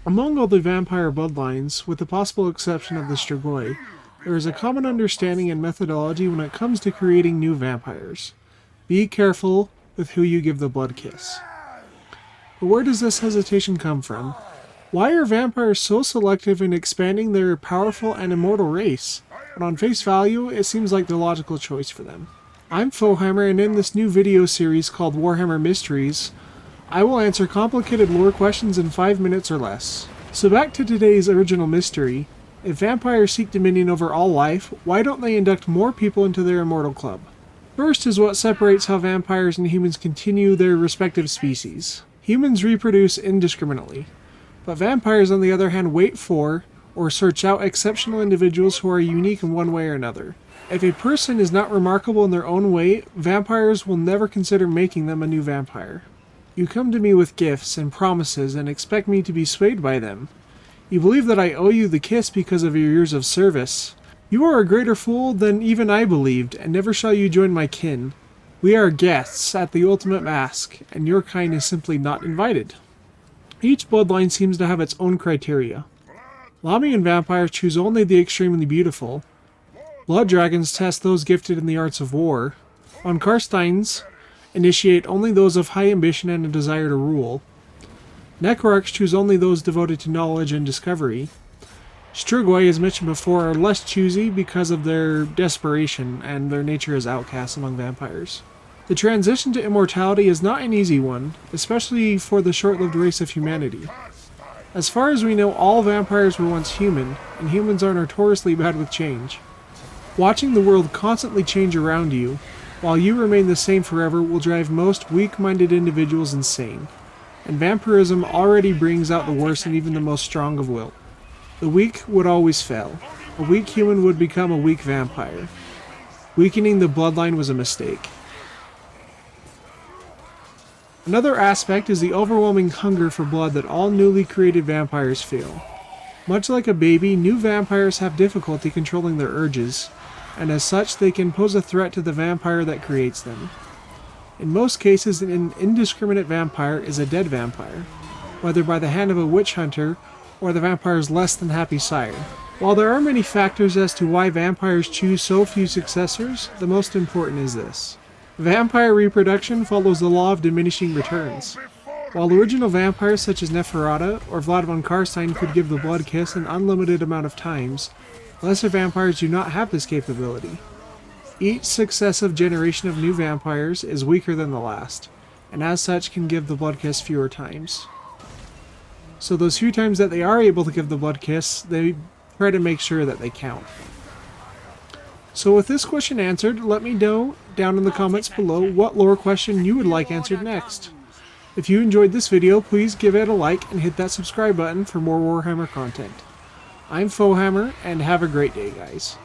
Among all the vampire bloodlines, with the possible exception of the Strigoi, there is a common understanding and methodology when it comes to creating new vampires. Be careful with who you give the blood kiss. But where does this hesitation come from? Why are vampires so selective in expanding their powerful and immortal race? But on face value, it seems like the logical choice for them. I'm Fohammer, and in this new video series called Warhammer Mysteries, I will answer complicated lore questions in 5 minutes or less. So back to today's original mystery. If vampires seek dominion over all life, why don't they induct more people into their immortal club? First is what separates how vampires and humans continue their respective species. Humans reproduce indiscriminately, but vampires on the other hand wait for or search out exceptional individuals who are unique in one way or another. If a person is not remarkable in their own way, vampires will never consider making them a new vampire. You come to me with gifts and promises and expect me to be swayed by them. You believe that I owe you the kiss because of your years of service. You are a greater fool than even I believed, and never shall you join my kin. We are guests at the ultimate mask, and your kind is simply not invited. Each bloodline seems to have its own criteria. Lamian vampires choose only the extremely beautiful. Blood dragons test those gifted in the arts of war. Von Karsteins initiate only those of high ambition and a desire to rule. Necrarchs choose only those devoted to knowledge and discovery. Strigoi, as mentioned before, are less choosy because of their desperation and their nature as outcasts among vampires. The transition to immortality is not an easy one, especially for the short-lived race of humanity. As far as we know, all vampires were once human, and humans are notoriously bad with change. Watching the world constantly change around you, while you remain the same forever, will drive most weak-minded individuals insane. And vampirism already brings out the worst in even the most strong of will. The weak would always fail. A weak human would become a weak vampire. Weakening the bloodline was a mistake. Another aspect is the overwhelming hunger for blood that all newly created vampires feel. Much like a baby, new vampires have difficulty controlling their urges, and as such they can pose a threat to the vampire that creates them. In most cases, an indiscriminate vampire is a dead vampire, whether by the hand of a witch hunter or the vampire's less than happy sire. While there are many factors as to why vampires choose so few successors, the most important is this. Vampire reproduction follows the law of diminishing returns. While original vampires such as Neferata or Vlad von Karstein could give the blood kiss an unlimited amount of times, lesser vampires do not have this capability. Each successive generation of new vampires is weaker than the last, and as such can give the blood kiss fewer times. So those few times that they are able to give the blood kiss, they try to make sure that they count. So with this question answered, let me know down in the comments below what lore question you would like answered next. If you enjoyed this video, please give it a like and hit that subscribe button for more Warhammer content. I'm Fohammer, and have a great day, guys.